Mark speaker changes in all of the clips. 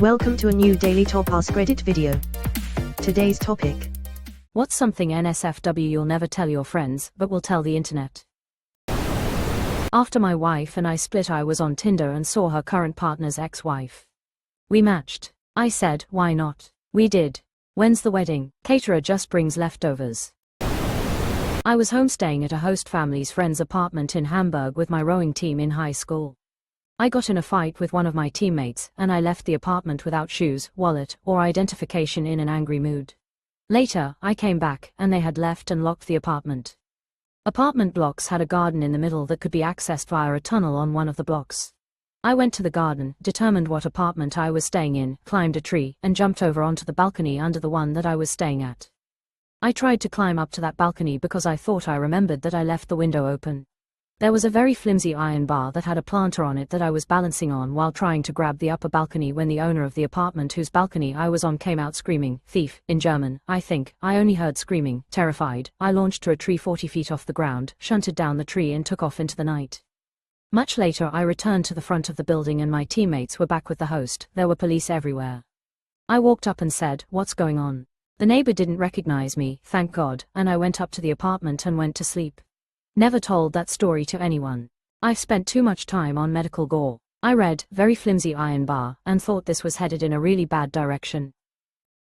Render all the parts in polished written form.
Speaker 1: Welcome to a new Daily Top Askreddit video. Today's topic.
Speaker 2: What's something NSFW you'll never tell your friends, but will tell the internet? After my wife and I split, I was on Tinder and saw her current partner's ex-wife. We matched. I said, why not? We did. When's the wedding? Caterer just brings leftovers. I was homestaying at a host family's friend's apartment in Hamburg with my rowing team in high school. I got in a fight with one of my teammates, and I left the apartment without shoes, wallet, or identification in an angry mood. Later, I came back, and they had left and locked the apartment. Apartment blocks had a garden in the middle that could be accessed via a tunnel on one of the blocks. I went to the garden, determined what apartment I was staying in, climbed a tree, and jumped over onto the balcony under the one that I was staying at. I tried to climb up to that balcony because I thought I remembered that I left the window open. There was a very flimsy iron bar that had a planter on it that I was balancing on while trying to grab the upper balcony when the owner of the apartment whose balcony I was on came out screaming, "Thief," in German, I think. I only heard screaming. Terrified, I launched to a tree 40 feet off the ground, shunted down the tree and took off into the night. Much later I returned to the front of the building and my teammates were back with the host. There were police everywhere. I walked up and said, "What's going on?" The neighbor didn't recognize me, thank God, and I went up to the apartment and went to sleep. Never told that story to anyone. I've spent too much time on medical gore. I read, very flimsy iron bar, and thought this was headed in a really bad direction.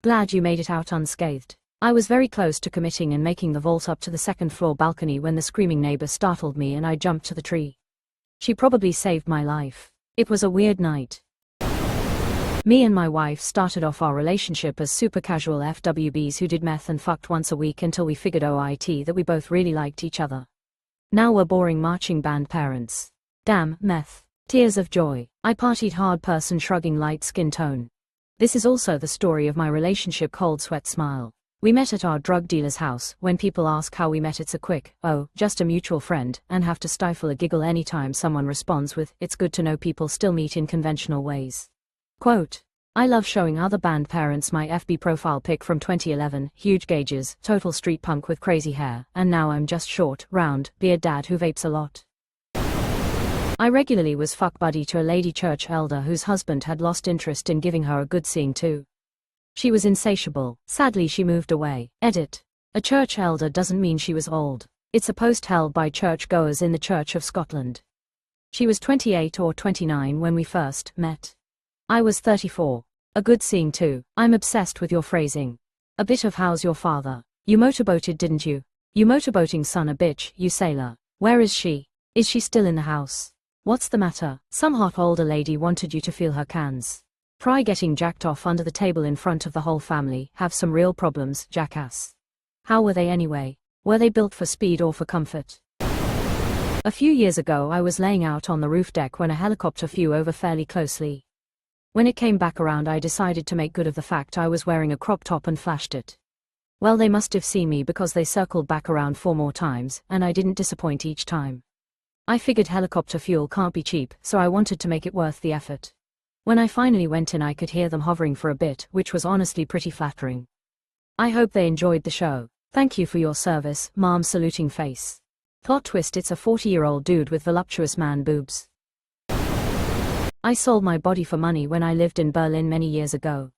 Speaker 2: Glad you made it out unscathed. I was very close to committing and making the vault up to the second floor balcony when the screaming neighbor startled me and I jumped to the tree. She probably saved my life. It was a weird night. Me and my wife started off our relationship as super casual FWBs who did meth and fucked once a week until we figured OIT that we both really liked each other. Now we're boring marching band parents. Damn, meth. Tears of joy. I partied hard, person shrugging, light skin tone. This is also the story of my relationship, cold sweat smile. We met at our drug dealer's house. When people ask how we met, it's a quick, "Oh, just a mutual friend," and have to stifle a giggle anytime someone responds with, "It's good to know people still meet in conventional ways." Quote. I love showing other band parents my FB profile pic from 2011, huge gauges, total street punk with crazy hair, and now I'm just short, round, beard dad who vapes a lot. I regularly was fuck buddy to a lady church elder whose husband had lost interest in giving her a good seeing too. She was insatiable. Sadly she moved away. Edit. A church elder doesn't mean she was old. It's a post held by church goers in the Church of Scotland. She was 28 or 29 when we first met. I was 34. A good seeing too. I'm obsessed with your phrasing. A bit of how's your father? You motorboated, didn't you? You motorboating son a bitch, you sailor. Where is she? Is she still in the house? What's the matter? Some hot older lady wanted you to feel her cans. Try getting jacked off under the table in front of the whole family. Have some real problems, jackass. How were they anyway? Were they built for speed or for comfort? A few years ago I was laying out on the roof deck when a helicopter flew over fairly closely. When it came back around I decided to make good of the fact I was wearing a crop top and flashed it. Well, they must have seen me because they circled back around 4 more times, and I didn't disappoint each time. I figured helicopter fuel can't be cheap, so I wanted to make it worth the effort. When I finally went in I could hear them hovering for a bit, which was honestly pretty flattering. I hope they enjoyed the show. Thank you for your service, mom, saluting face. Plot twist, it's a 40-year-old dude with voluptuous man boobs. I sold my body for money when I lived in Berlin many years ago.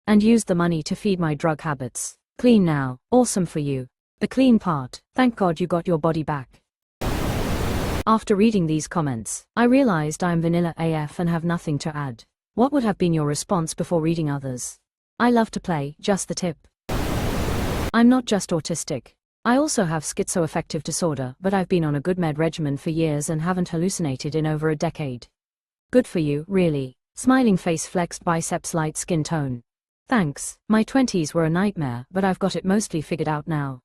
Speaker 2: And used the money to feed my drug habits. Clean now. Awesome for you. The clean part. Thank God you got your body back. After reading these comments, I realized I'm vanilla AF and have nothing to add. What would have been your response before reading others? I love to play, just the tip. I'm not just autistic. I also have schizoaffective disorder, but I've been on a good med regimen for years and haven't hallucinated in over a decade. Good for you, really. Smiling face, flexed biceps, light skin tone. Thanks. My 20s were a nightmare, but I've got it mostly figured out now.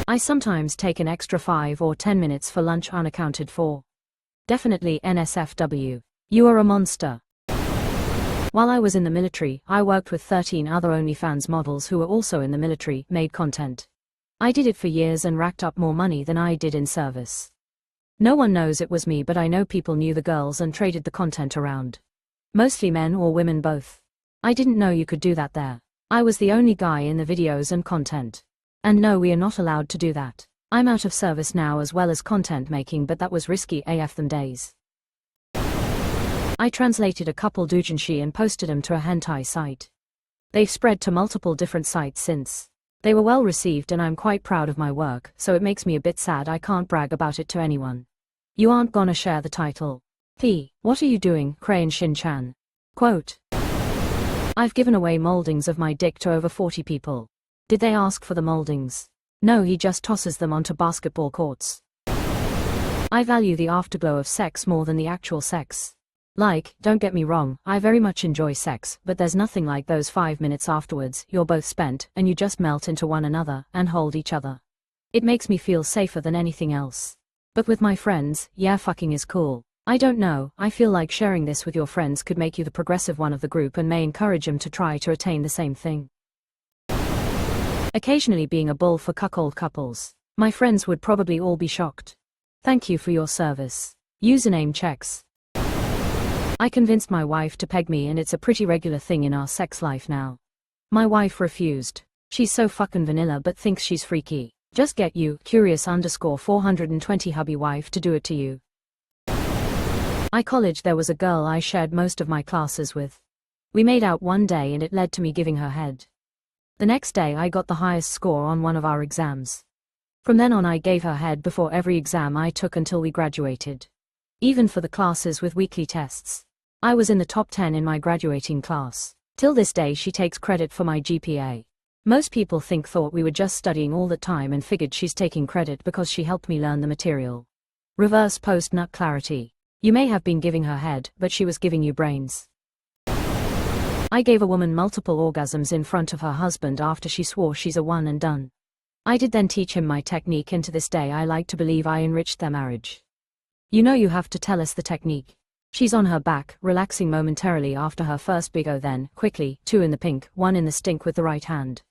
Speaker 2: I sometimes take an extra 5 or 10 minutes for lunch unaccounted for. Definitely NSFW. You are a monster. While I was in the military, I worked with 13 other OnlyFans models who were also in the military, made content. I did it for years and racked up more money than I did in service. No one knows it was me, but I know people knew the girls and traded the content around. Mostly men or women both. I didn't know you could do that there. I was the only guy in the videos and content. And no, we are not allowed to do that. I'm out of service now as well as content making, but that was risky AF them days. I translated a couple doujinshi and posted them to a hentai site. They've spread to multiple different sites since. They were well received and I'm quite proud of my work, so it makes me a bit sad I can't brag about it to anyone. You aren't gonna share the title. P. What are you doing, Crayon Shin-chan? Quote. I've given away moldings of my dick to over 40 people. Did they ask for the moldings? No, he just tosses them onto basketball courts. I value the afterglow of sex more than the actual sex. Like, don't get me wrong, I very much enjoy sex, but there's nothing like those 5 minutes afterwards, you're both spent, and you just melt into one another, and hold each other. It makes me feel safer than anything else. But with my friends, yeah, fucking is cool. I don't know, I feel like sharing this with your friends could make you the progressive one of the group and may encourage them to try to attain the same thing. Occasionally being a bull for cuckold couples. My friends would probably all be shocked. Thank you for your service. Username checks. I convinced my wife to peg me and it's a pretty regular thing in our sex life now. My wife refused. She's so fucking vanilla but thinks she's freaky. Just get you, curious_420 hubby wife to do it to you. College there was a girl I shared most of my classes with. We made out one day and it led to me giving her head. The next day I got the highest score on one of our exams. From then on I gave her head before every exam I took until we graduated. Even for the classes with weekly tests. I was in the top 10 in my graduating class. Till this day she takes credit for my GPA. Most people thought we were just studying all the time and figured she's taking credit because she helped me learn the material. Reverse post-nut clarity. You may have been giving her head, but she was giving you brains. I gave a woman multiple orgasms in front of her husband after she swore she's a one and done. I did then teach him my technique and to this day I like to believe I enriched their marriage. You know you have to tell us the technique. She's on her back, relaxing momentarily after her first big O, then, quickly, 2 in the pink, 1 in the stink with the right hand.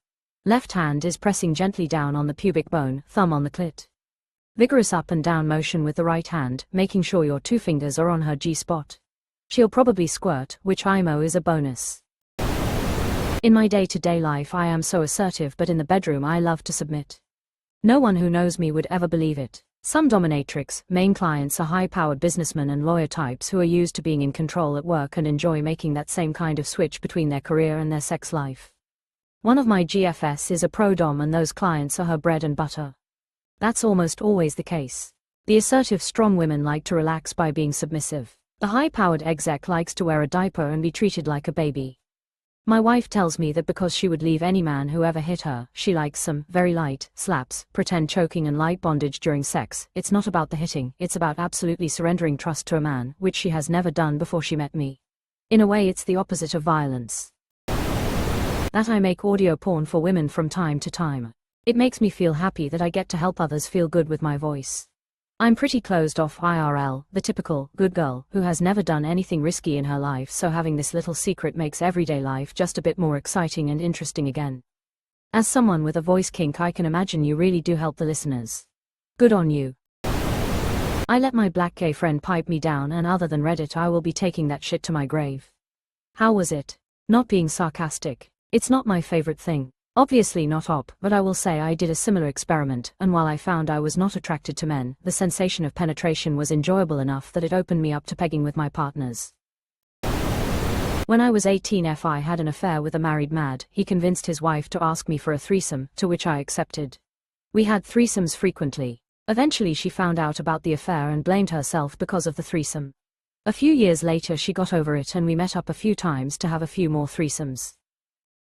Speaker 2: Left hand is pressing gently down on the pubic bone, thumb on the clit. Vigorous up and down motion with the right hand, making sure your 2 fingers are on her G-spot. She'll probably squirt, which IMO is a bonus. In my day-to-day life I am so assertive, but in the bedroom I love to submit. No one who knows me would ever believe it. Some dominatrix, main clients are high-powered businessmen and lawyer types who are used to being in control at work and enjoy making that same kind of switch between their career and their sex life. One of my GFS is a pro-dom and those clients are her bread and butter. That's almost always the case. The assertive strong women like to relax by being submissive. The high-powered exec likes to wear a diaper and be treated like a baby. My wife tells me that because she would leave any man who ever hit her, she likes some very light slaps, pretend choking and light bondage during sex. It's not about the hitting, it's about absolutely surrendering trust to a man, which she has never done before she met me. In a way it's the opposite of violence. That I make audio porn for women from time to time. It makes me feel happy that I get to help others feel good with my voice. I'm pretty closed off IRL, the typical good girl who has never done anything risky in her life, so having this little secret makes everyday life just a bit more exciting and interesting again. As someone with a voice kink, I can imagine you really do help the listeners. Good on you. I let my black gay friend pipe me down, and other than Reddit I will be taking that shit to my grave. How was it? Not being sarcastic. It's not my favorite thing. Obviously not but I will say I did a similar experiment, and while I found I was not attracted to men, the sensation of penetration was enjoyable enough that it opened me up to pegging with my partners. When I was 18, I had an affair with a married mad. He convinced his wife to ask me for a threesome, to which I accepted. We had threesomes frequently. Eventually she found out about the affair and blamed herself because of the threesome. A few years later she got over it and we met up a few times to have a few more threesomes.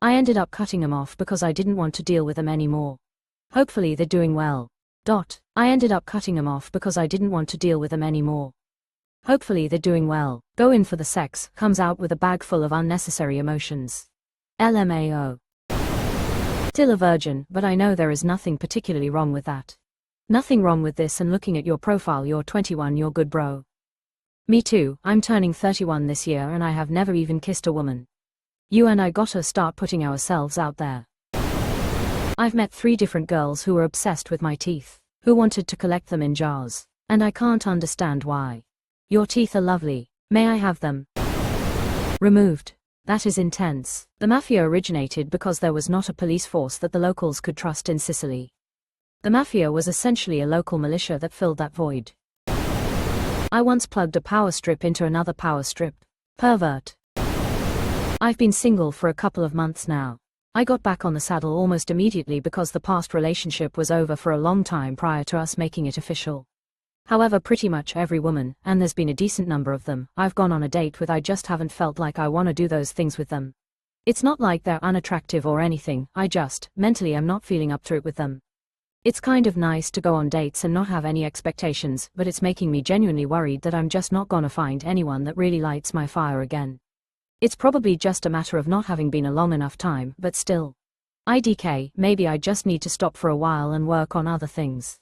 Speaker 2: I ended up cutting them off because I didn't want to deal with them anymore. Hopefully they're doing well. I ended up cutting them off because I didn't want to deal with them anymore. Hopefully they're doing well. Go in for the sex, comes out with a bag full of unnecessary emotions. LMAO. Still a virgin, but I know there is nothing particularly wrong with that. Nothing wrong with this, and looking at your profile you're 21, you're good bro. Me too, I'm turning 31 this year and I have never even kissed a woman. You and I gotta start putting ourselves out there. I've met 3 different girls who were obsessed with my teeth, who wanted to collect them in jars, and I can't understand why. Your teeth are lovely, may I have them? Removed. That is intense. The mafia originated because there was not a police force that the locals could trust in Sicily. The mafia was essentially a local militia that filled that void. I once plugged a power strip into another power strip. Pervert. I've been single for a couple of months now. I got back on the saddle almost immediately because the past relationship was over for a long time prior to us making it official. However, pretty much every woman, and there's been a decent number of them, I've gone on a date with, I just haven't felt like I want to do those things with them. It's not like they're unattractive or anything, I just, mentally am not feeling up to it with them. It's kind of nice to go on dates and not have any expectations, but it's making me genuinely worried that I'm just not gonna find anyone that really lights my fire again. It's probably just a matter of not having been a long enough time, but still. IDK, maybe I just need to stop for a while and work on other things.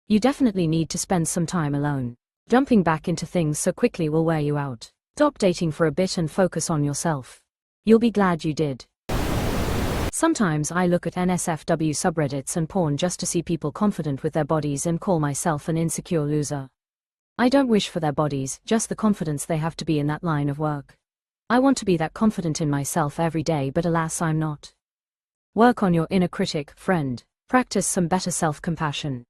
Speaker 2: You definitely need to spend some time alone. Jumping back into things so quickly will wear you out. Stop dating for a bit and focus on yourself. You'll be glad you did. Sometimes I look at NSFW subreddits and porn just to see people confident with their bodies and call myself an insecure loser. I don't wish for their bodies, just the confidence they have to be in that line of work. I want to be that confident in myself every day, but alas, I'm not. Work on your inner critic, friend. Practice some better self-compassion.